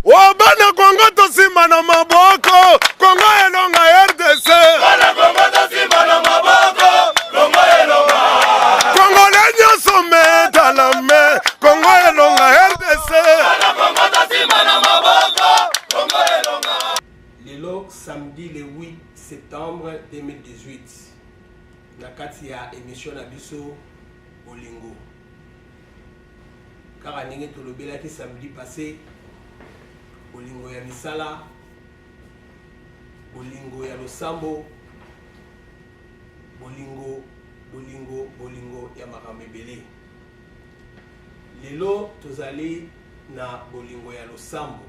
Bana Kongo tosima na maboko, Kongo elonga RDC. Bana Kongo tosima na maboko, Kongo elonga. Kongo lenyo someta la me, Kongo elonga RDC. Bana Kongo tosima na maboko, Kongo elonga. Lelo samedi le 8 septembre 2018. Na kati ya émission na biso Bolingo. Car ndenge tolobelaki samedi passé Bolingo ya misala, Bolingo ya losambo, Bolingo ya makambo ebele. Lelo tozali na Bolingo ya losambo.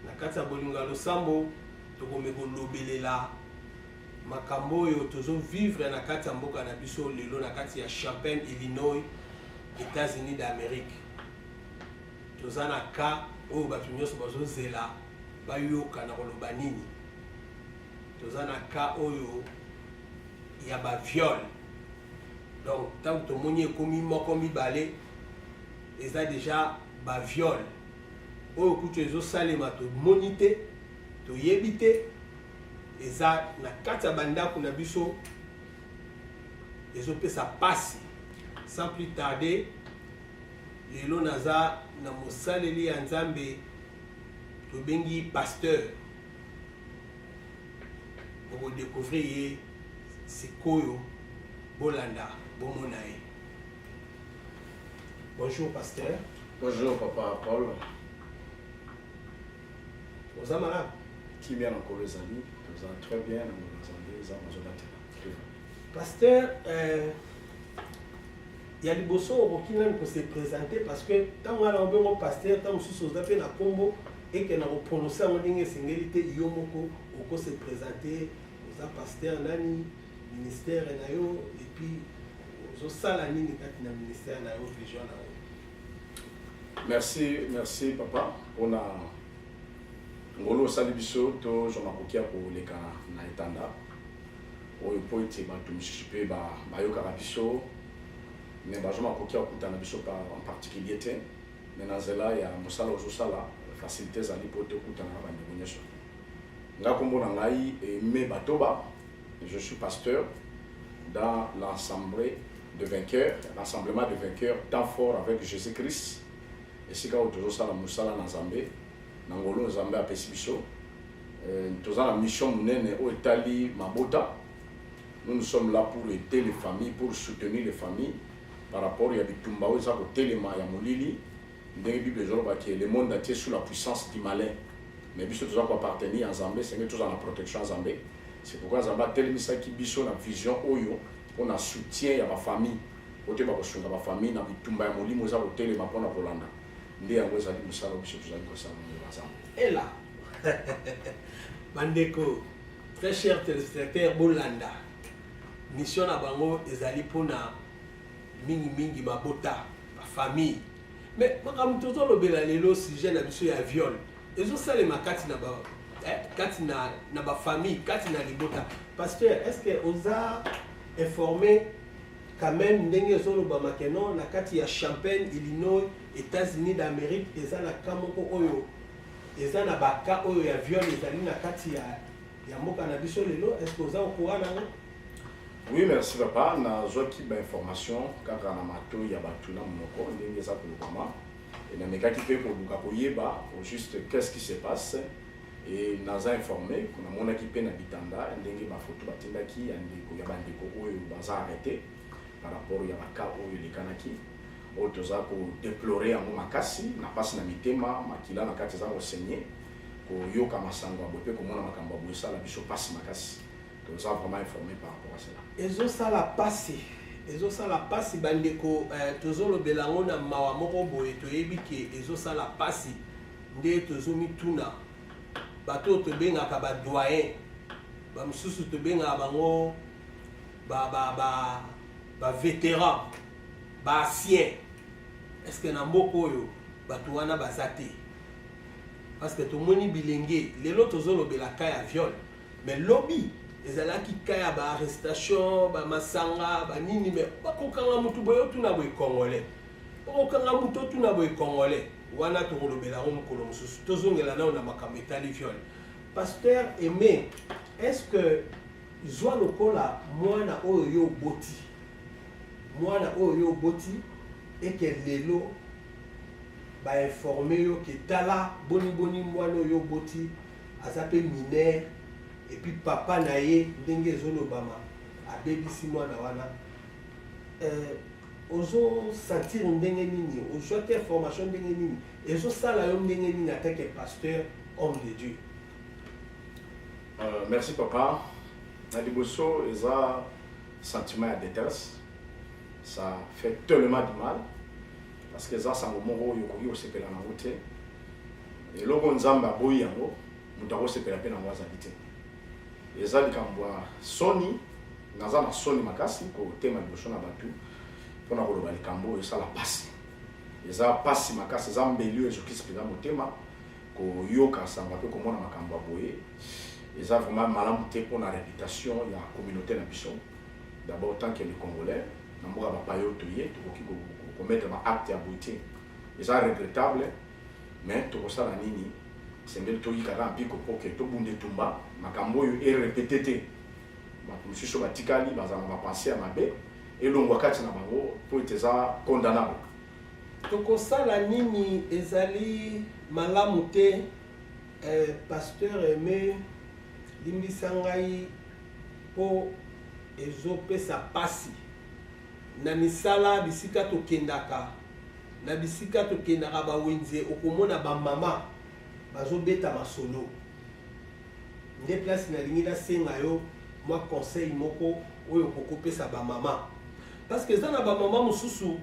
Na kati ya Bolingo ya losambo tokome kolobelela makambo oyo tozo vivre na kati ya mboka na biso lelo na kati ya Champaign, Illinois, États-Unis d'Amérique. Tozana ka oyo bato nyonso bazozela bayoka na koloba nini. Tozana ka oyo ya ba viol. Donc tant que tomoni ekomi moko mibale eza déjà ba viol. Oyo kutu ezosalema tomoni te toyebi te eza na kati ya bandako na biso ezopesa pasi. Sans plus tarder, lelo naza na mosaleli ya Nzambe tobengi pasteur pour découvrir sikoyo bolanda bomona ye. Bonjour pasteur. Bonjour papa Paul. Vous êtes malade? Qui vient encore les amis? Vous êtes très bien, nous sommes pasteur, il y a des bossons qui viennent pour se présenter parce que tant qu'on a un bon pasteur, tant qu'on se fait la combo et qu'on a prononcé en ligne singélité, Yomoko, on peut se présenter aux pasteur nani ministère nayo et puis aux salani ni ministère nayo vision nayo. Merci papa. On a ngolo salibiso to je m'akokia pour les cas na etanda. Oyo poiti ba tumshipe ba yoka rapiso. Mais je m'akokia okutana biso en particulier te. Mais nazela ya musala ozosala facilités ali pour te okutana ba ndonyesho. Ngakombo na ngai me batoba. Je suis pasteur dans l'assemblée de vainqueurs, l'assemblement de vainqueurs temps fort avec Jésus-Christ. Et si quand on a la musala na Zambé, Nangolo Zambé a Pesibiso, nous avons la mission munene au Italie Mabota. Nous sommes là pour aider les familles, pour soutenir les familles par rapport à Bitumba où ils ont téléma ya molili. Dans la Bible le monde est sous la puissance du malin. Mais biso tous ont appartenir à Zambé, c'est que tous en la protection à Zambé. C'est pourquoi Zambé télémisa qui biso la vision oyo pour un soutien à ma famille. Côté ba kosunga ba famille na Bitumba ya molili moza ko téléma pour na Rolanda. Ndé yango ezali musala biso tous en kosala na Zambé. Et là, Bandeko, très cher téléspectateur Bolanda, mission à Bango ezali pona mingi mabota, ma famille. Mais quand tout le bela lelo sujet na biso ya viol, ezo sale makati na ba kati na ba famille, kati na libota. Pasteur, est-ce que oza informé quand même ndenge zolo ba makeno na kati ya Champaign, Illinois, États-Unis d'Amérique, eza na kamoko oyo eza na baka oyo ya viol ezali na kati ya mboka na biso lelo? Est-ce que oza au courant na? Oui, merci papa. Na zoki ba information kaka na mato ya batuna monoko ndenge za kolokama. Et na meka ki pe ko luka koyeba juste qu'est-ce qui se passe et naza informé kuna mona ki pe na bitanda ndenge ba photo batindaki ya ndeko ya bandeko oyo baza arrêté par rapport ya baka oyo likanaki. Otoza ko déplorer en makasi na passe na mitema makila na kati za enseigner ko yoka masango abope ko mona makambo boisa la biso passe makasi. Donc ça vraiment informé par rapport à cela. Ezo sala pasi bandeko tozolo belango na mawa moko boye toyebi ke ezo sala pasi nde tozomi tuna bato to benga ka ba doyen ba mususu to benga bango ba vétéran ba ancien. Est-ce que na mboko oyo bato wana bazate? Parce que to moni bilenge lelo tozolo belaka ya viol mais lobby ezalaki kaya ba arrestation ba masanga ba nini mais bakokanga mutu boyo tuna boy congolais bakokanga mutu tuna boy congolais wana tokolobela ngo mokolo mosusu tozongela nao na makambo etali viol. Pasteur Aimé, est-ce que zwa lokola mwana oyo yo boti et que lelo ba informer yo que tala boni mwana oyo boti azape mineur et puis papa na ye ndenge ezolobama abebisi mwana wana ozo sentir ndenge nini ozo te formation ndenge nini ezo sala yo ndenge nini en tant que pasteur homme de Dieu? Merci papa. Na liboso eza sentiment de détresse. Ça fait tellement de mal parce que ça sango moko yokoki kosepela na route eloko nzambe aboyi yango moto akosepela mpe nango azali te. Eza likambo ya soni, naza na soni makasi kotema liboso na bato mpona koloba likambo oyo esala pasi. Eza pasi makasi, eza mbeli oyo ezokisi mpenza motema koyoka sango mpe komona makambo ya boye. Eza vraiment malamu te mpona réputation ya communauté na biso. D'abord tant que les Congolais na mboka bapayo toye tokoki komettre ba acte ya boye te. Eza regrettable mais tokosala nini sengeli toyikaka mpiko mpo ke tobunda etumba makambo oyo erepete te. Bato mosusu batikali bazala na bapense ya mabe elongwa kati na bango mpo ete eza condamnable. Tokosala nini ezali malamu te Pasteur Aimé limbisa ngai po ezopesa pasi na misala bisika tokendaka bawenze okomona bamama bazobeta masolo nde place nalingi nasenga yo mwa conseil moko oyo kokopesa bamama parce que eza na bamama mosusu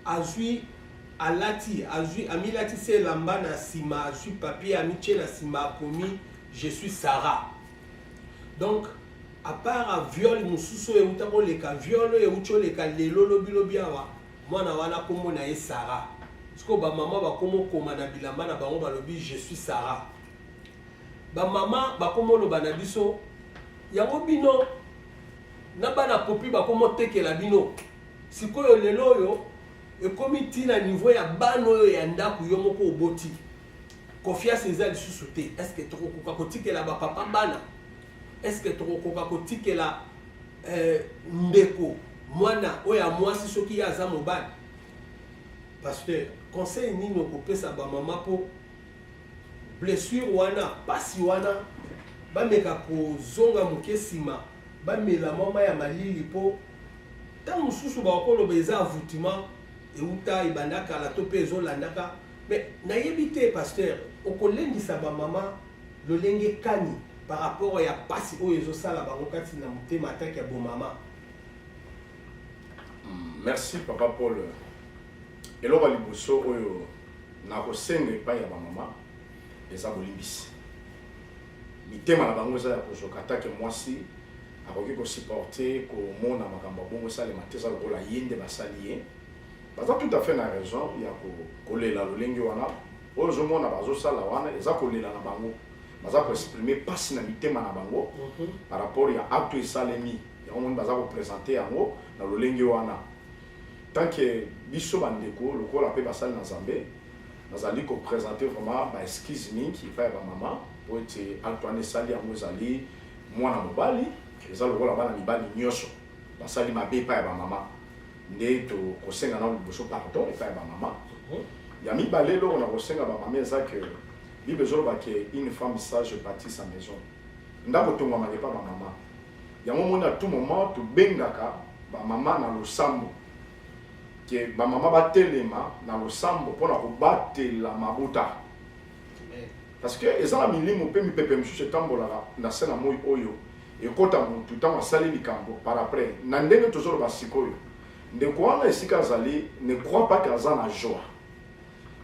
azwi amilati se elamba na nsima azwi papier amitie na nsima akomi je suis Sarah. Donc à part un viol mosusu euta koleka viol euti oleka lelo lobi awa mwana wana kombo na ye Sarah. Siko ba mama ba komo koma na bilamba na bango balobi je suis Sarah. Ba mama ba komo loba na biso yango bino na bana popi ba komo tekela bino. Sikoyo lelo oyo ekomi tina niveau ya bano oyo ya ndako yo moko oboti. Confiance eza lisusu te. Est-ce que tokokoka kotikela ba papa bana? Est-ce que tokokoka kotikela ndeko mwana oya mwasi soki aza mobali? Pasteur, conseil nini okopesa ba mama po blessure wana pasi wana bameka kozonga moke sima bamela mama ya malili po ta mosusu bakoloba eza avoutement euta ebandaka la to mpe ezolandaka mais nayebi te pasteur okolendisa ba mama lolenge kani par rapport à pasi oyo ezosala bango kati na motema atake ya bomama. Merci papa Paul. Eloko liboso oyo nakosenga epai ya bamama eza bolimbisi. Mitema na bango eza ya kozoka atake mwasi akoki kosupporte komona makambo bongo esalema te eza lokola ye nde basali ye. Baza tout à fait na raison ya kolela lolenge wana oyo ozomona bazosala wana eza kolela na bango. Baza ko exprimer pasi na mitema na bango par rapport ya acte esalemi yango moni baza kopresente yango na lolenge wana. Tant que biso bandeko lokola mpe basali na Nzambe nazali kopresente vraiment ba excuse mingi epai ya bamama po ete acte wana esali yango ezali mwana mobali eza lokola bana mibali nyonso basali mabe epai ya bamama nde tokosenga na liboso pardon epai ya bamama. Ya mibale eloko na kosenga bamama eza ke Bible ezoloba ke une femme sage bâtit sa maison. Ndako tongwama ke pa ba mama. Yango moni à tout moment tobengaka ba mama na losambo. Ke ba mama batelema na losambo mpona kobatela mabuta. Parce que ezala milimo mpe mipepe mosusu etambolaka na se na moi oyo ekota motu ntango asali likambo par après na ndenge tozoloba sikoyo ndeko wana esika azali ne croit pas que aza na joie.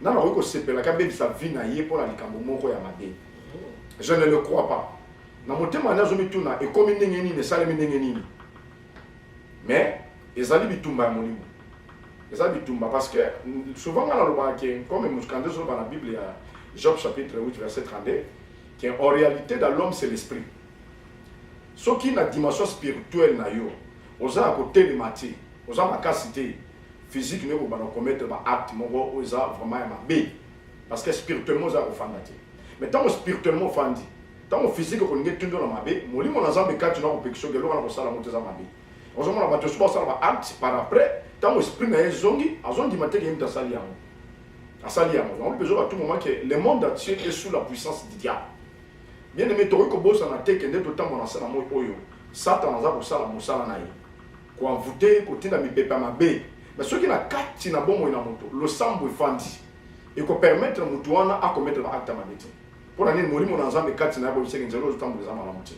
Nana oyo sepela ka bebisa vie na ye pour la likambo moko ya mabe. Je ne le crois pas. Na motema na zo mituna ekomi ndenge nini esalemi ndenge nini. Mais ezali bitumba ya molimo. Ezali bitumba parce que souvent on a le comme muskande zo dans la Bible ya Job chapitre 8 verset 32 qu'en réalité dans l'homme c'est l'esprit. Ce qui na dimension spirituelle na yo, oza côté de matière, oza makasité physique ne ko bana commettre ba acte moko oza vraiment ya mabe parce que spirituellement za ofanda te mais tant spirituellement ofandi tant physique ko nge tundo na mabe molimo na zambe kati na opekisho gelo kana ko sala moto za mabe ozomona bato so sala ba acte par après tant esprit na ezongi azongi mateke yimta sali yango asali yango on peut à tout moment que le monde entier est sous la puissance du diable bien aimé to ko bosa na teke nde to tambo na sala mo oyo satan za ko sala mo sala na ye ko envoûter ko tinda mi bepa mabe mais ce qui na kati na bomo ina moto le sambo efandi et ko permettre mutu wana a commettre acte mabete pour nani molimo na nzambe kati na bo seke nzelo tambo za mala muti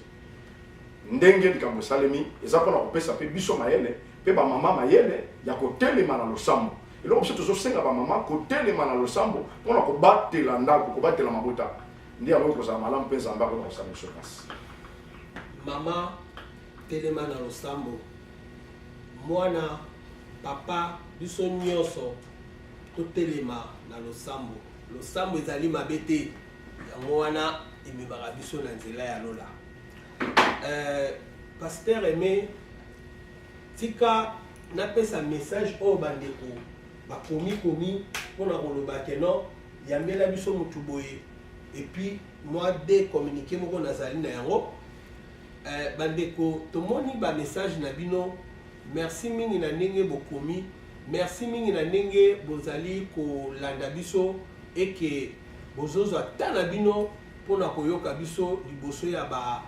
ndenge likambo salemi eza pona kopesa pe biso mayele pe ba mama mayele ya kotelema na losambo eloko biso tozosenga ba mama kotelema na losambo pona kobatela ndako kobatela mabota ndi yango kozala malamu mpe nzambe akokosala biso kasi mama telema na losambo mwana papa biso nyonso totelema na losambo losambo ezali mabe te yango wana ememaka biso na nzela ya lola Pasteur Aimé tika napesa message oyo bandeko bakomi mpona koloba ke non yambela biso motu boye et puis moi de communiquer moko nazali na yango bandeko tomoni ba message na bino merci mingi na ndenge bokomi merci mingi na ndenge bozali kolanda biso eke bozozwa ata na bino mpona koyoka biso liboso ya ba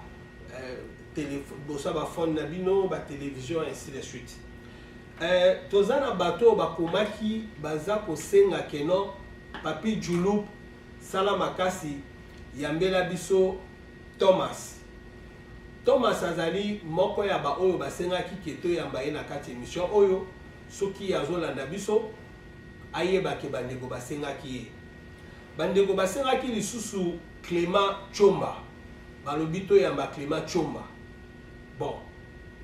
bosa ba phone na bino ba télévision ainsi de suite tozana bato bakomaki baza kosenga keno papi Djulup sala makasi yambela biso Thomas azali moko ya ba oyo basengaki keto yamba ye na kati émission oyo soki azolanda biso ayebake bandeko basengaki ye bandeko basengaki lisusu Clément Chomba balobi to yamba Clément Chomba bon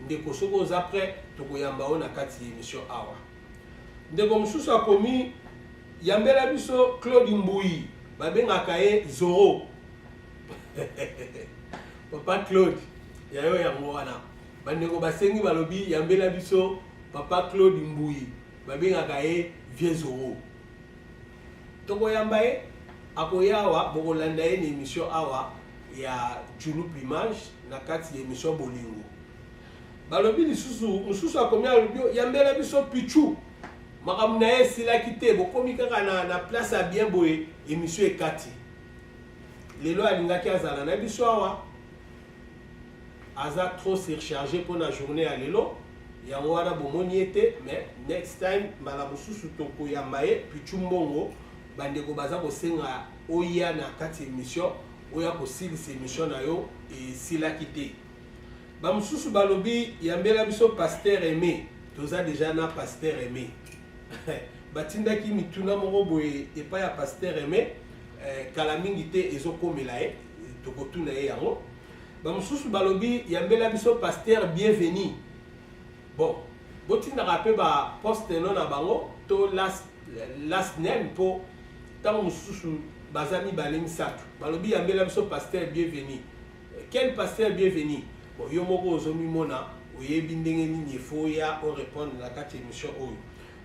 ndeko soko oza prêt tokoyamba o na kati émission awa ndeko mosusu akomi yambela biso Claude Mbui babengaka ye Zoro papa Claude yayo yango wana bandeko basengi balobi yambela biso papa Claude Mbui babengaka ye Vieux Zoro tokoyamba ye akoyawa bokolanda ye na émission awa ya Djulup Image na kati émission bolingo balobi lisusu mususu akomi alobi yambela biso Pichu makambo na ye silaki te bokomi kaka na place ya bien boye émission ekati lelo alingaki azala na biso awa aza trop surchargé pour la journée ya lelo yango wana bomoni ete mais next time mbala mosusu tokoyamba ye Pichu mbongo bandeko baza kosenga oya na kati émission oya kosilisa émission na yo esilaki te bamosusu balobi yambela biso Pasteur Aimé toza déjà na Pasteur Aimé batindaki mituna moko boye epai ya Pasteur Aimé kala mingi te ezokomela ye tokotuna ye yango bamosusu balobi yambela biso Pasteur Bienvenu bon botindaka mpe baposte no na bango to last name mpo ntango mosusu baza mibale misato balobi yambela biso Pasteur Bienvenu quel Pasteur Bienvenu bon yo moko ozomimona oyebi ndenge nini efo ya orépondre na kati émission oyo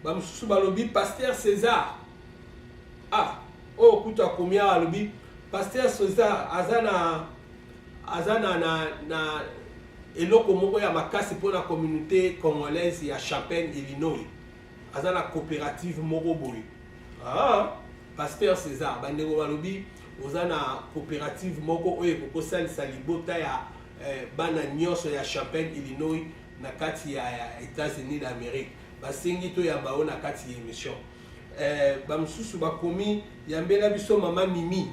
bamosusu balobi Pasteur César oyo kutu akomi awa alobi Pasteur César aza na eloko moko ya makasi mpo na communauté congolaise ya Champagne Illinois aza na coopérative moko boye Pasteur César bandeko balobi oza na coopérative moko oyo ekokosalisa libota ya bana nyonso ya Champagne Illinois na kati ya États-Unis d'Amérique basengi to yamba o na kati ya émission bamosusu bakomi yambela biso mama Mimi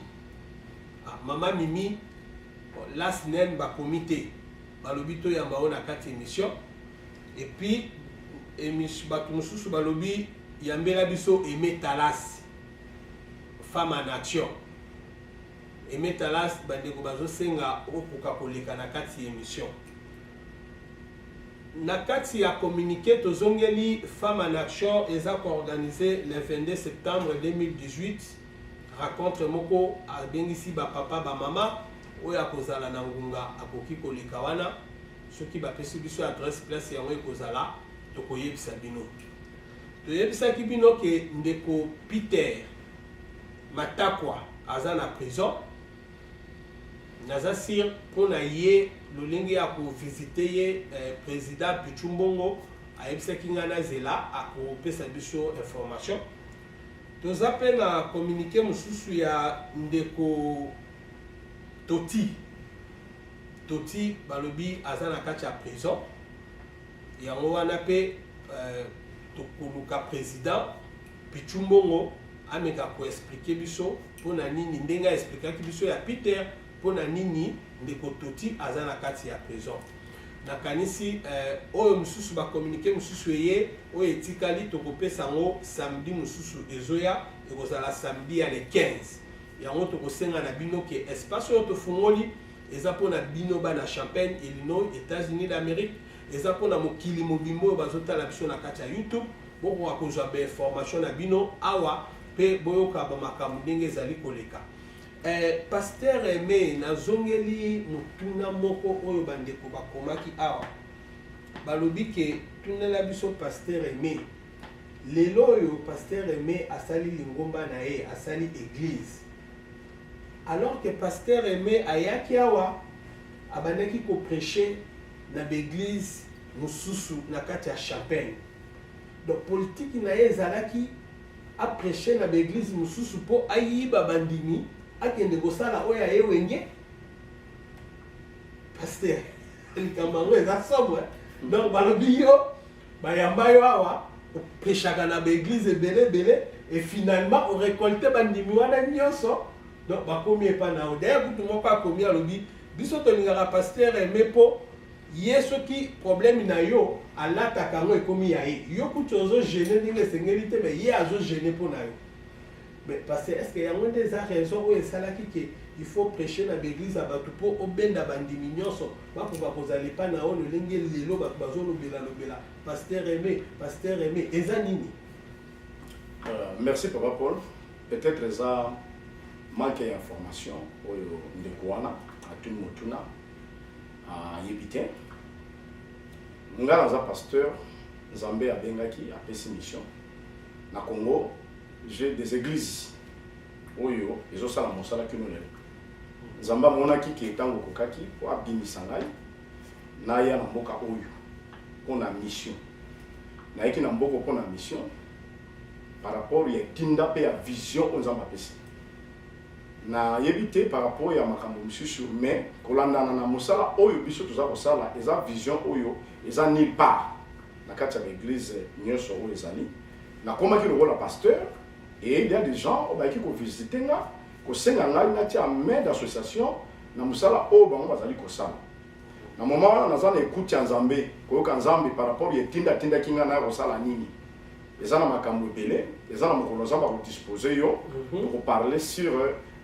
last name bakomi te balobi to yamba o na kati émission et puis bato mosusu balobi yambela biso Aimé Talas femme en action Aimé Talas bandeko bazosenga opoka koleka na kati ya émission na kati ya communiqué tozongeli femme en action eza koorganize le 22 septembre 2018 rencontre moko abengisi bapapa bamama oyo akozala na ngunga akoki koleka wana soki bapesi biso adresse place yango ekozala tokoyebisa bino toyebisaki bino ke ndeko Peter Matakwa aza na prison naza sir mpona ye lolenge ya kovisite ye président Pichumbongo ayebisaki nga na zela akopesa biso information toza mpe na communiqué mosusu ya ndeko Toti balobi aza na kati ya prison yango wana mpe tokoluka président Pichumbongo ameka koexplike biso mpona nini ndenge aexplikaki biso ya Peter mpona nini ndeko Toti aza na kati ya prison nakanisi oyo mosusu bakomunike mosusu eye oyo etikali tokopesa yango samedi mosusu ezoya ekozala samedi ya le 15 yango tokosenga na bino ke espace oyo tofungoli eza mpona bino bana Champagne Illinois États-Unis d'Amérique eza mpona mokili mobimbo oyo bazotala biso na kati ya YouTube bokoka kozwa bainformation na bino awa mpe boyoka bamakambo ndenge ezali koleka Pasteur Aimé nazongeli mutuna moko oyo bandeko bakomaki awa balobi ke tunela biso Pasteur Aimé lelo oyo Pasteur Aimé asali lingomba na ye asali église alors que Pasteur Aimé ayaki awa abandaki koprêcher na l'église mosusu na kati ya Champagne donc politique na ye ezalaki aprêcher na l'église mosusu po ayiba bandimi akende kosala oyo aye wenge Pasteur likambo yango eza sombre donc balobi yo bayamba yo awa opeshaka na baeglise ebele et finalement orécolte bandimi wana nyonso donc bakomi epa na yo d'ailleurs kutu moko akomi alobi biso tolingaka Pasteur Aimé mpo ye soki problème na yo alataka yango ekomi ya ye yo kutu ozogene ndenge esengeli te mais ye azogene mpo na yo mais parce que est-ce que yango nde eza raison oyo esalaki ke il faut prêcher na l'église à bato mpo obenda bandimi nyonso bakoka kozala epa na oyo lolenge lelo bato bazolobela Pasteur Aimé eza nini? Merci Papa Paul. Peut-être eza manque d'information oyo ndeko wana atuni motuna ayebi te nga naza pasteur Nzambe abengaki apesi mission na Congo. J'ai des églises oyo ezosala mosala kino lelo Nzambe amonaki ke ntango kokaki po abimisa ngai naya na mboka oyo mpona mission nayeki na mboka mpona mission par rapport ya tinda mpe ya vision oyo Nzambe apesi nayebi te par rapport ya makambo mosusu mais kolandana na mosala oyo biso toza kosala eza vision oyo eza nulle part na kati ya l'église nyonso oyo ezali nakomaki lokola pasteur. Et il y a des gens qui ont visité nga, qui ont fait un main d'association, na musala o bango bazali kosala. Na moment na zana écoute Nzambe, ko Nzambe par rapport ya tinda kinga na kosala nini. Ezana makambo ebele, ezana mokolo Nzambe ko disposer yo pour parler sur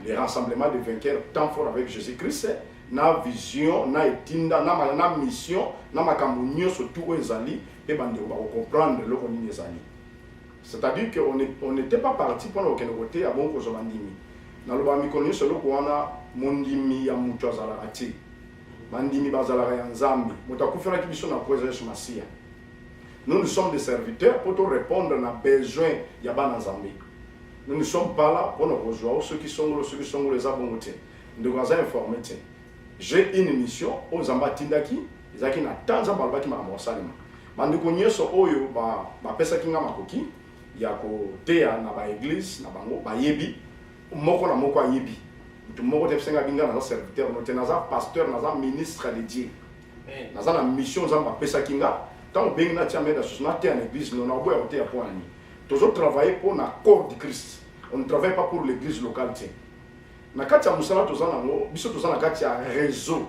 les rassemblements de vainqueurs temps fort avec Jésus-Christ, na vision, na etinda, na mission, na makambo nyonso tout ezali pe bande ba comprendre loko nini ezali. C'est-à-dire qu'on n'était pas parti pour le côté à bon cause bandimi. Dans le bami connu solo kuana mondimi ya mutu azala ati. Bandimi bazala ya nzambi. Mutakufera kibiso na projet masia. Nous sommes des serviteurs pour te répondre à besoin ya bana nzambi. Nous ne sommes pas là pour nous rejoindre ceux qui sont les abongotés. Nous devons informer. J'ai une mission aux ambatindaki, ezaki na tanza balbaki makambo salima. Bandiko nyeso oyo ba pesa kinga makoki. Ya kotea na ba église na bango ba yebi moko na moko ayebi mutu moko te senga binga na serviteur no te na za pasteur na za ministre de Dieu na za na mission za ba pesa kinga tant bengi na tia meda sous na te na église no na boya kotea pour ani toujours travailler pour na corps de Christ. On ne travaille pas pour l'église locale te na kati ya musala to za na ngo biso to za na kati ya réseau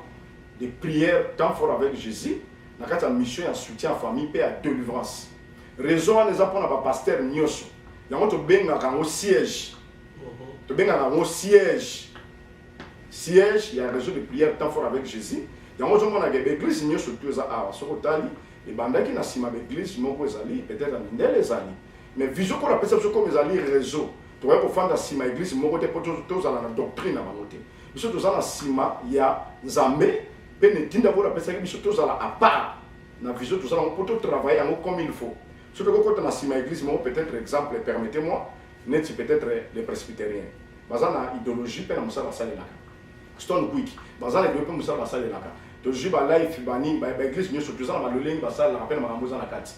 de prière temps fort avec Jésus na kati ya mission ya soutien à famille et à délivrance. Raison les apprendre à pasteur nyoso. Yango to benga kango siège. To benga kango siège. Siège, il y a un réseau de prière temps fort avec Jésus. Yango to mona ke église nyoso tu za awa soko tali e bandaki na sima église moko ezali peut-être ndele ezali. Mais vision ko la perception comme ezali réseau. To va kofanda sima église moko te poto to za na doctrine na bangote. Biso to za na sima ya Nzambe pe ne tinda ko la perception biso to za la à part. Na vision to za na poto travailler comme il faut. Surtout quand on a si ma église, peut-être exemple, permettez-moi, n'est peut-être les presbytériens. baza na idéologie pe na musala basalelaka stone quick baza na idéologie pe musala basalelaka toji ba life bani ba église nyonso toza na balolengi basalelaka pe na makambo eza na kati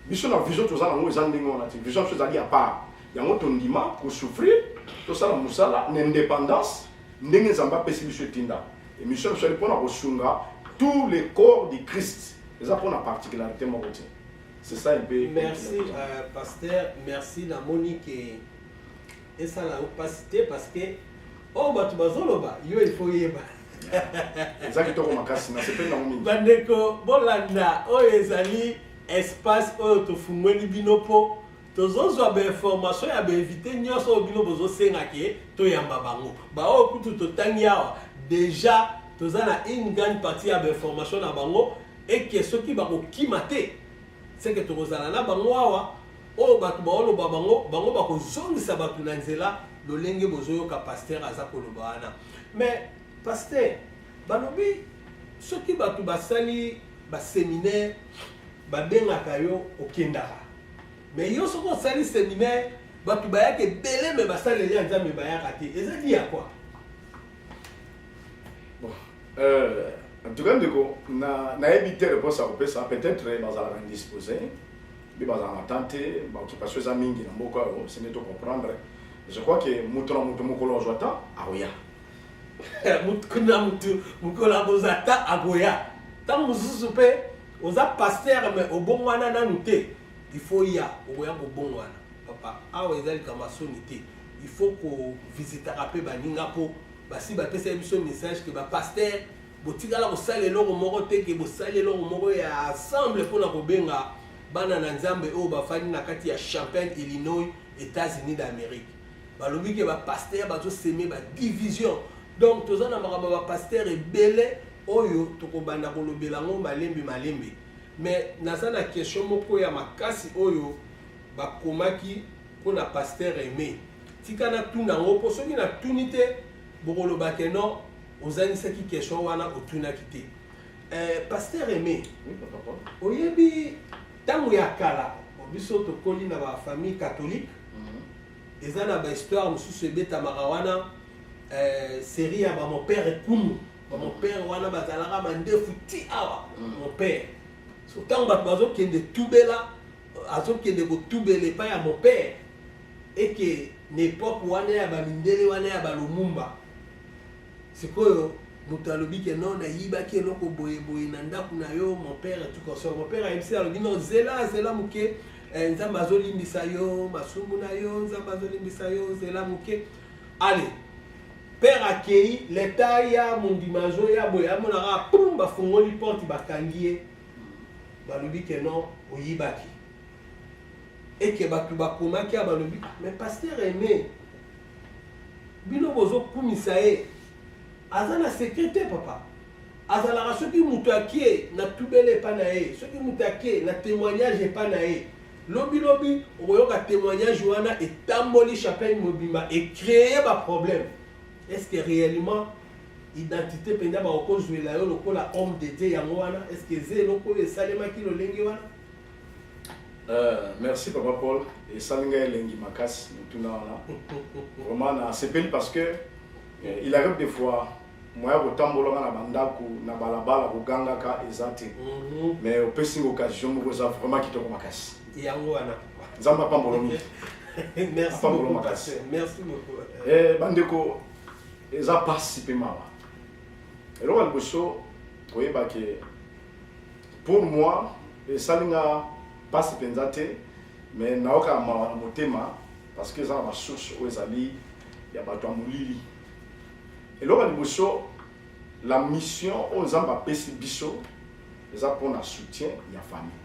biso na vision toza nango eza ndenge wana te vision so ezali à part yango tondima kosouffrir tosala musala na indépendance ndenge nzambe apesi biso etinda émission biso ali mpona kosunga tous les corps du Christ eza mpona particularité moko te c'est ça un peu merci pasteur merci na monique esala opacité parce que oh bato bazoloba yo il faut yeba eza kitoko makasi na sepeli nango mingi bandeko bolanda oyo ezali espace oyo tofungweli bino mpo tozozwa bainformation ya bainvité nyonso oyo bino bozosengaki toyamba bango baoyo kutu totangi awa déjà toza na une grande partie ya bainformation na bango eke soki bakokima te seke tokozala na bango awa oyo bato baoloba bango bakozongisa bato na nzela lolenge bozoyoka paster aza koloba wana mais paster balobi soki bato basali baséminaire babengaka yo okendaka mais yo soki osali séminaire bato bayaka ebele me basaleli ya nzambe bayaka te ezali ya kwa en tout cas ndeko nayebi te réponse ya kopesa peut-être bazalaka indisposé mpe bazalaka na te baoccupation eza mingi na mboka oyo sene to comprendre je crois que moto na moto mokolo azwa ta akoya kuna mutu mokolo akozwa ta akoya ntango mosusu mpe oza paster me obongwana nanu te il faut ya okoya kobongwana papa awa eza likama soni te il faut kovisitaka mpe baninga mpo basi bapesa biso message ke bapaster botikala kosala eloko moko te ke bosala eloko moko ya ensemble mpona kobenga bana na nzambe oyo bafandi na kati ya Champaign Illinois États-Unis d'Amérique balobi ke bapaster bazoseme badivision donc toza na makambo bapaster ebele oyo tokobanda kolobela ngo malembe mais naza na question moko ya makasi oyo bakomaki mpona paster Aimé tika na tuna ngo mpo soki na tuni te bokolobake non ozanisaki question wana otunaki te paster Aimé oyebi ntango ya kala biso tokoli na bafamille catholique eza na bahistoire mosusu ebetamaka wana série ya bamopere ekumu bamopere wana bazalaka mandefu ti awa mopere so ntango bato bazokende tubela azokende kotubela epai ya mopere eke na epoke wana ya bamindele wana ya balumumba sikoyo moto alobi ke non nayibaki eloko boyeboye na ndako na yo mopere tukoso mopere ayebisi alobi non zela moke nzambe azolimbisa yo masumu na yo nzambe azolimbisa yo zela moke ale père akei leta ya mondima zo ya boye amonaka pum bafungoli porte bakangi ye balobi ke non oyibaki eke bato bakomaki ya balobi mais paster Aimé bino bozokumisa ye aza na secrétaire papa azalaka soki moto akie na tubele epai na ye soki moto akie na témoignage epai na ye lobi okoyoka témoignage wana etamboli Champaign mobimba ecréer baproblème est-ce que réellement identité mpenza bakokozwela yo lokola homme de Dieu yango wana est-ce que eza eloko oyo esalemaki lolenge wana merci papa Paul esali ngai elengi makasi motuna wana vraiment nasepeli parce que il arrive des fois moya kotambolanga na bandako na balabala kogangaka eza te mais opesi nga occasion moko eza vraiment kitoko makasi yango wana nzambe apambolo mingi merci beaucoup bandeko eza pasi mpe mawa eloko ya liboso koyeba ke pour moi esali nga pasi mpenza te mais nayoka mawa na motema parce que eza na basource oyo ezali ya bato ya molili eloko ya liboso la mission oyo nzambe apesi biso eza mpona soutien ya famille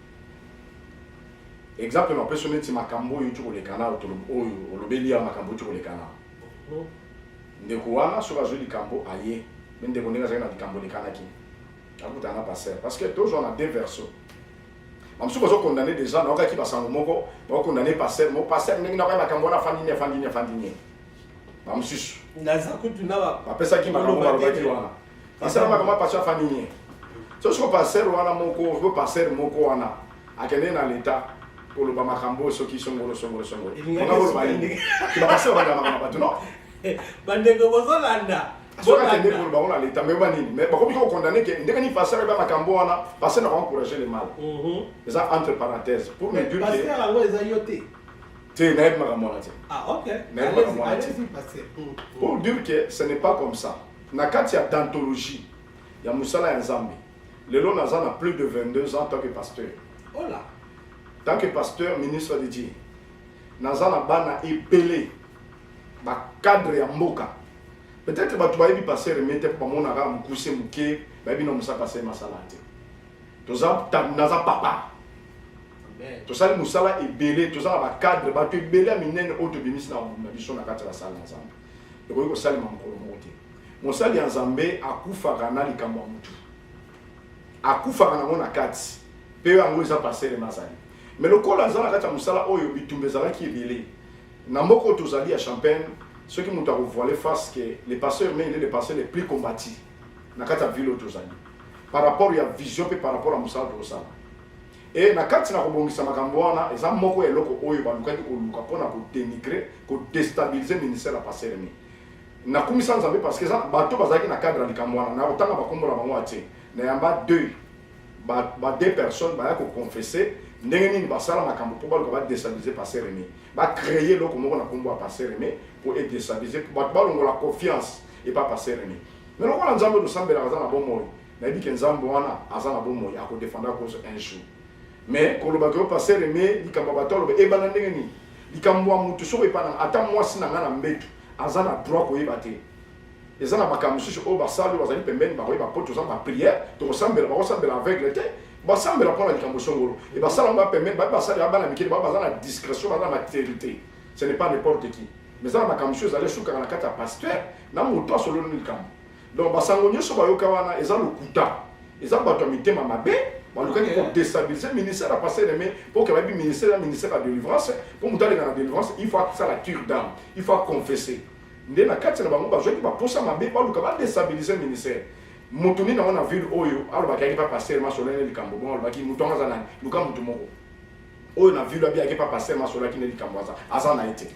exemple mapesi neti makambo oyo tokoleka na oyo olobeli ya makambo oyo tokoleka na ndeko wana soki azwi likambo aye me ndeko ndenge azali na likambo olekanaki akutana na paster parce que tozwa na deux verso bamosuku bazokondane déjà naokaki basango moko bakokondane paster mo paster ndenge nakoya makambo wana afandi nie bamosusu naza kutu na bapesaki makambo balobaki wana paster makambo paster afandi nie so soko paster wana moko paster moko wana akende na leta koloba makambo soki songolo bapasteur bakala makambo bato non bandeko bozolanda soka tende pour ba on a l'état mais ba nini mais ba ko biko condamner que ndeka ni passer ba makambo wana passer na encourager le mal ça entre parenthèses pour me dire que passer à ngo eza yoté tu n'es pas makambo na te OK allez-y passer pour dire que ce n'est pas comme ça na kati ya d'anthologie ya musala ya Nzambe lelo naza na plus de 22 ans en tant que pasteur oh là tant que pasteur ministre de Dieu naza na bana epelé ba cadre ya mboka peut-être que tu vas y passer remettre pour mon arabe mukuse muke ba bino musa passer masala te toza naza papa amen tosali musala ebele toza ba cadre ba to ebele minene auto bimis na biso na kati la sala ensemble et ko sali mamkolo mote mosali ya Nzambe akufaka na likambo mutu akufaka na mona kati pe yango eza passer masali mais le kola za na kati musala oyo bitumbezala ki ebele na moko tozali ya Champagne. Ceux qui m'ont voilé face que les pasteurs, mais il est les pasteurs les plus combattus dans la ville autour par rapport à la vision et par rapport à Moussa Dosala. Et dans la Robongisa Makambouana, ils ont moko et loko oyo balukaki oluka pona ko dénigrer, ko déstabiliser le ministère la passer ni. Na kumisa nzambe parce que ça bato bazaki na cadre likambouana na otanga bakombola bango atie. Na yamba deux personnes ba ko confesser ndenge nini basala makambo po baluka ba déstabiliser passer ni. Ba créer loko moko na kombo passer ni. Pour être déstabilisé, pour avoir la confiance et pas passer rien. Mais le roi Nzambe de Sambé a un bon mot. Il dit que Nzambe a un bon mot, il a défendre cause un jour. Mais quand le bateau passer rien, il cambo bateau le ebanandeni. Il cambo mutu so et pas attends moi si na na mbetu, azana droit ko yebate. Ezana bakamusu so basali bazali pembeni ba ba poto za ba prière, to Sambé la avec le thé. Basambé la prendre le cambo songolo. Et basala ba pembeni ba basali ba na mikili ba bazana discrétion ba na matérialité. Ce n'est pas n'importe qui. Mais ça, ma monsieur, allez sur la carte à pasteur, n'a pas solo le camp. Donc, Bassangonio, sur Bayokawana, ils ont le kuta. Ils ont battu un ma mabé, pour déstabiliser le ministère à passer les mains, pour que le ministère à délivrance, pour nous donner la délivrance, il faut que ça la tire d'âme, il faut confesser. Dans la carte, il va pour ça mabé, pour nous déstabiliser le ministère. Moutoni dans la ville Oyo, alors qu'il n'y a pas passé le soleil le cambo, bon, il mouton à Zanan, nous comme tout le monde. Oyo, la ville, il n'y a pas passé le soleil qui n'est pas cambo, Azan a été.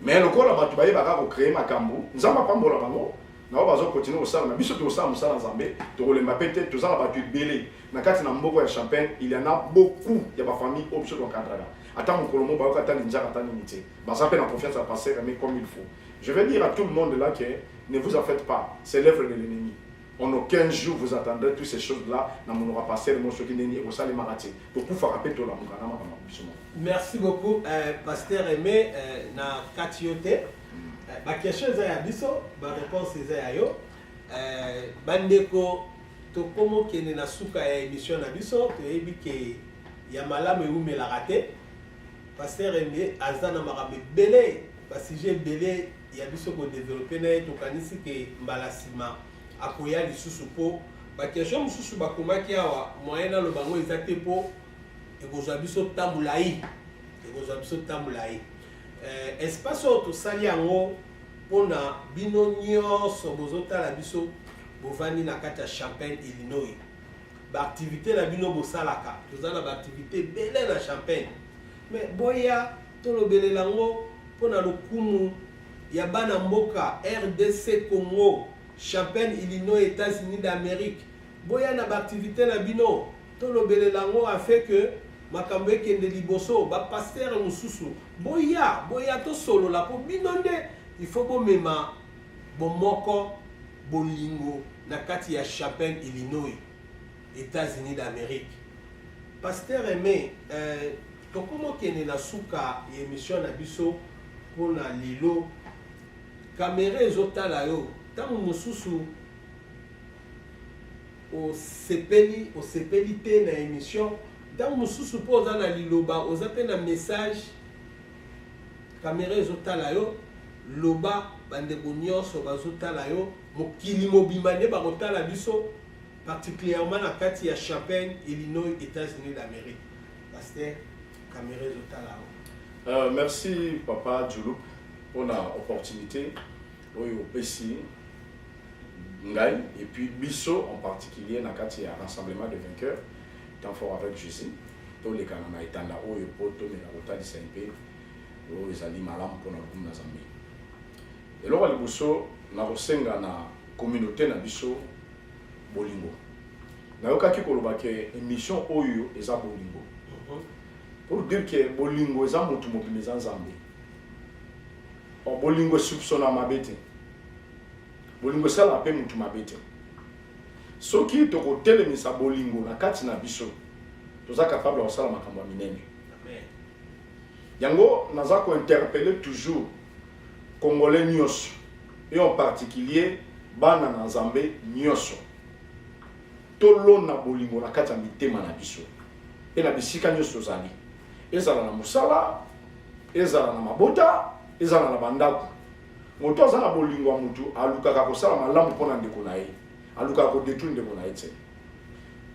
Mais le corps là-bas, tu vas créer ma cambo. Nous allons pas mbola bango. Nous allons continuer au salon. Mais si tu es au salon, Zambé, tu vas les mapper, tu vas battre belé. Dans le cas de Mboko et Champagne, il y en a beaucoup. Il y a ma famille option dans le cadre là. Attends mon colomo, bah attends l'inja, attends l'unité. Bah ça fait la confiance à passer, mais comme il faut. Je vais dire à tout le monde là que ne vous en faites pas. C'est l'œuvre de l'ennemi. En aucun jour vous attendrez toutes ces choses-là. Nous aura passé le mot qui n'est pas au salé maraté. Pour pouvoir rappeler tout là, merci beaucoup, Pasteur Aimé, na Katiote. Ma question est à Bisso, ma réponse est à Yo. Bandeko, to komo kene na suka ya émission na Bisso, to ebi ke ya malame ou me la raté. Pasteur Aimé, azana marabe belé, parce que j'ai belé, ya Bisso ko développer na to kanisi ke mbalasima akoya lisusu po. Ma question mususu bakomaki awa moyena lo bango ezate po ekozwa biso tamulai espace oyo tosali yango mpona bino nyonso bozotala biso bovandi na kati ya Champagne Illinois baactivité na bino bosalaka toza na baactivité ebele na Champagne mais boya tolobelela yango mpona lokumu ya bana mboka RDC Congo Champagne Illinois États-Unis d'Amérique boya na baactivité na bino tolobelela yango afin que makambo ekende liboso ba pasteur mususu boya to solo la po binonde il faut bomema bomoko bolingo na kati ya Champagne Illinois États-Unis d'Amérique. Pasteur Aimé to komo kende na suka émission na biso pona lelo caméra ezotala yo tango mususu o sepeli te na émission dans mon sous-suppose dans la liloba, on appelle un message caméra ezotala yo loba bande bonyoso bazotala yo mokili mobimane bakotala biso particulièrement na kati ya Champagne Illinois États-Unis d'Amérique. Pasteur caméra ezotala yo. Merci papa Djouloup pour l'opportunité oyo pesi ngai et puis biso en particulier na kati ya rassemblement de vainqueurs temps fort avec Jésus tous les canons etanda oyo poto mais na kota di SMP oyo ezali malamu pour na Nzambe eloko liboso na kosenga na communauté na biso bolingo nayokaki koloba ke émission oyo eza bolingo pour dire que bolingo eza motu mobimba eza nzambe bolingo soupçonna mabe te bolingo esala mpe motu mabe te soki tokotelemisa bolingo na kati na biso toza capable ya kosala makambo ya minene yango naza kointerpelle toujours congolais nyonso et en particulier bana na nzambe nyonso tolona bolingo na kati ya mitema na biso e na bisika nyonso tozali ezala na mosala ezala na mabota ezala na bandako moto aza na bolingo ya mutu alukaka kosala malamu mpona ndeko na ye alukaka kodétruire ndeko na ye te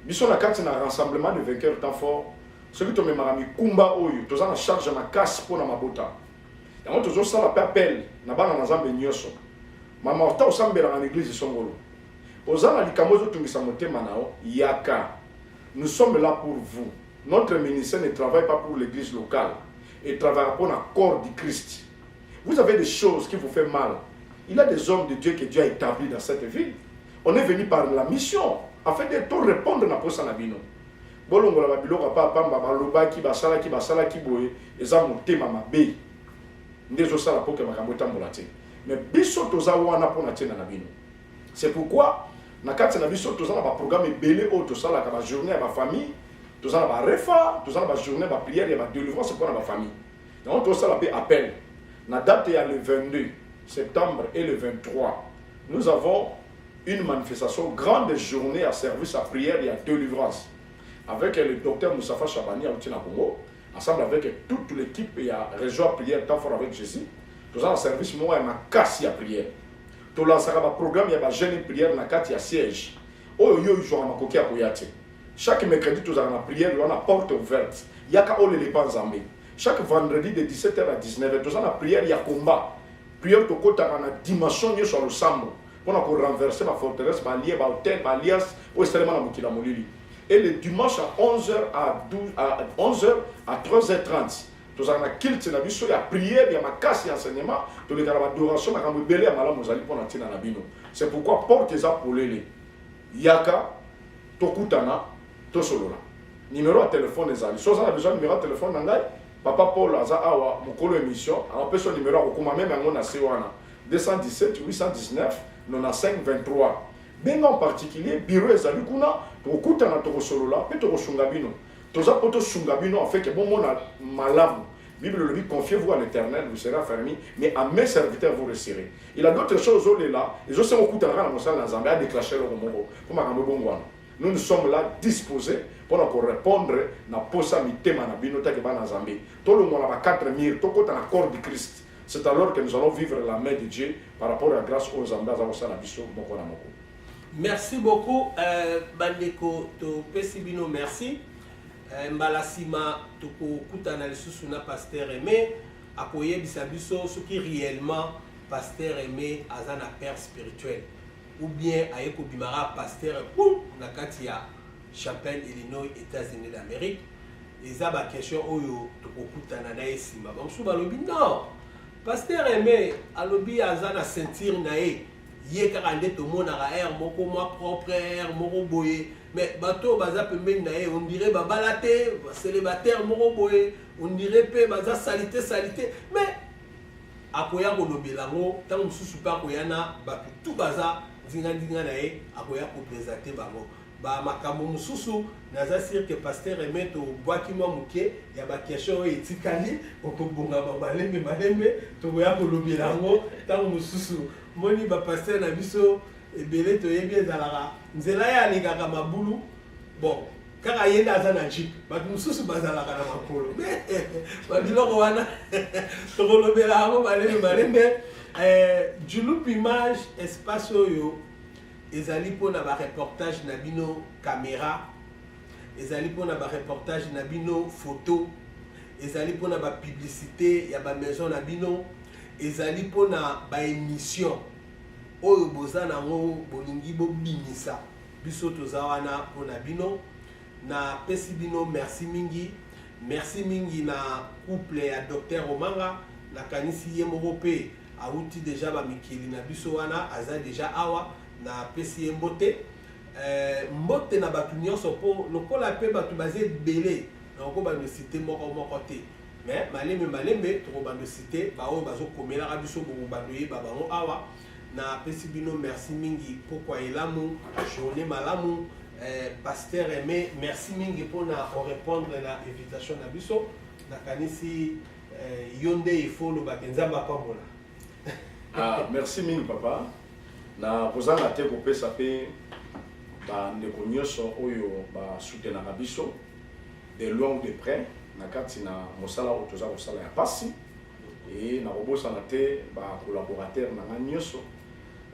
biso na kati na rassemblement de vainqueurs temps fort soki tomemaka mikumba oyo toza na charge makasi mpona mabota yango tozosala mpe appel na bana na nzambe nyonso mama ota osambelaka na église songolo oza na likambo ezotungisa motema na yo yaka nous sommes là pour vous. Notre ministère ne travaille pas pour l'église locale et travaille pour le corps du Christ. Vous avez des choses qui vous font mal. Il y a des hommes de Dieu que Dieu a établis dans cette ville. On est venu par la mission afin de tout répondre à la poste nabino. Bolongo la babilo papa pamba baloba ki basala ki boye eza motema mabe. Ndezo sala poke makambo tambola te. Mais biso toza wana pona tena nabino. C'est pourquoi na kati na biso toza na ba programme belé o tosala ka ba journée à ba famille. Tous en a refa, tous en a journée, ma prière et ma délivrance pour ma famille. Donc tout ça la appel. La date est le 22 septembre et le 23. Nous avons une manifestation grande journée à service à prière et à délivrance avec le docteur Moussafa Chabani à Outina Congo, ensemble avec toute l'équipe et à région à prière temps fort avec Jésus. Tous en service moi et ma casse à prière. Tout là ça va programme il y a ma jeune prière na kati à siège. Oh yo jour ma kokia koyate. Chaque mercredi, nous avons la prière, nous avons la porte ouverte. Il y a qu'à les dépenses en mai. Chaque vendredi de 17h à 19h, nous avons la prière, il y a combat. Prière de côté, on a une dimension sur le sambo. On a renversé ma forteresse, ma liée, ma hôtel, ma liasse, au extrêmement la Moukila Molili. Et le dimanche à 11h à 11h à 3h30, nous avons la kilt, il y a prière, il y a ma casse et enseignement, nous avons l'adoration, nous avons belé à Malam Mozali pour la Nabino. C'est pourquoi porte les apolés. Yaka, Tokutana, Tosolola. Numéro de téléphone ezali. Si on a besoin de numéro de téléphone nangai, papa Paul aza awa mokolo émission, on peut son numéro okoma même ngo na sewana 217 819 95 23. Benga en particulier bureau ezali kuna tokuta na tosolola pe tosunga bino. Toza poto sunga bino en fait que bon mona malamu. Bible le dit confiez-vous à l'Éternel, vous serez affermis, mais à mes serviteurs vous resterez. Il a d'autres choses là, ils ont se okuta na mosala na Zambia déclencher le moko. Pour makambo bongwana. Nous sommes là disposés pour répondre à la posa mitema na bino ta ke bana Zambie. Tout le monde a 4 murs, tout côté na corps du Christ. C'est alors que nous allons vivre la main de Dieu par rapport à la grâce aux Zambia za osala biso moko na moko. Merci beaucoup bandeko to pesibino merci. Mbalasima to ko kutana lisusu na pasteur Aimé akoyebisa biso ce qui réellement pasteur Aimé azana père spirituel. Ou bien ayeko bimara pasteur pour na katia Champaign, Illinois, États-Unis d'Amérique. Et ça ba question oyo to kokutana na esima. Ba msuba lobi non. Pasteur Aimé alobi azana sentir na ye kaka nde to mona ra air moko moi propre air moko boye. Mais bato baza pembeni na ye on dirait ba balate, célibataire moko boye, on dirait pe baza salité. Mais akoya kolobela ngo tango mususu pa koyana ba tout baza dinga na ye akoya ko présenter bango ba makambo mususu naza sûr que pasteur Aimé to boaki mo muke ya ba question etikali okobonga ba malembe to koya ko lobela ngo tango mususu moni ba pasteur na biso ebele to yebi ezalaka nzela ya lingaka mabulu bon kaka yenda aza na jeep bato mususu bazalaka na makolo babiloko wana to kolobela ngo malembe Julup Image espace oyo ezali pona ba reportage na bino caméra ezali pona ba reportage na bino photo ezali pona ba publicité ya ba maison na bino ezali pona ba émission oyo bozana ngo bolingi bobimisa biso tozawana pona bino na pesi bino merci mingi na couple ya docteur Omanga na kanisi ye moko pe auti déjà ba mikili na biso wana aza déjà awa na pesi mbote mbote na batu nyonso po lokola pe batu bazé belé na ko ba no cité moko te mais malembe to ba no cité ba o bazo komela ka biso bo bando ye ba bango awa na pesi bino merci mingi pourquoi elamu journée malamu pasteur Aimé merci mingi pour na répondre na invitation na biso na kanisi yonde il faut le bakenzamba pambola. Ah, merci mingi papa. Na kozanga te kopesa pe ba ndeko nyonso oyo ba soutenaka biso de loin ou de près na kati na mosala oyo toza kosala ya pasi et na kobosana te ba collaborateur na nyonso.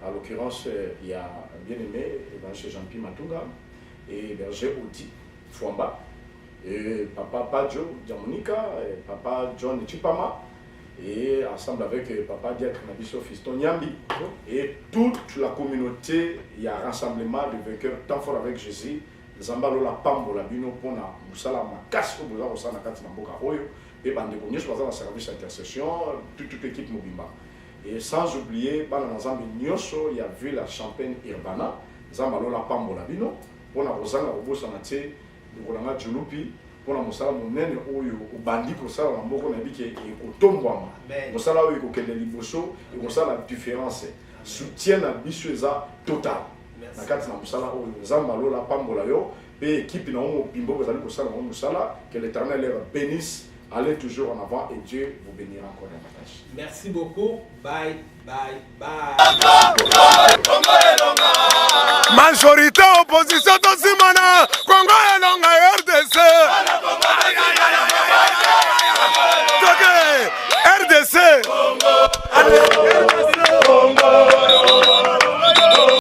À l'occurrence, il y a bien aimé Evangile Jean-Pierre Matunga et Berger Odi Fouamba et papa Padjo Diamonika et papa John Chipama et ensemble avec papa Diak Nabiso Fiston Nyambi et toute la communauté. Il y a un rassemblement de vainqueurs tant fort avec Jésus. Zambalo la pambo la bino pona musala makasi ko boza kosana kati na mboka oyo et bande ko nyonso baza na service intercession toute l'équipe mobimba. Et sans oublier, dans l'ensemble Nyosho, il y a vu la champagne Urbana, Zambalo la Pambola Bino, pour la Rosana Robo Sanate, pour la Julupi, pour la Moussala Mounene, ou Bandi, pour ça, la Moko Nabi, et au Tombouama. Moussala, il y a des Liboso, et pour ça, la différence, soutien à Bissueza total. Na kati na Moussala, Zambalo la Pambola Yo, et équipe na Pimbo, vous allez pour ça, Moussala, que l'Éternel leur bénisse. Allez toujours en avant et Dieu vous bénira encore davantage. Merci beaucoup. Bye, bye, bye. Majorité opposition,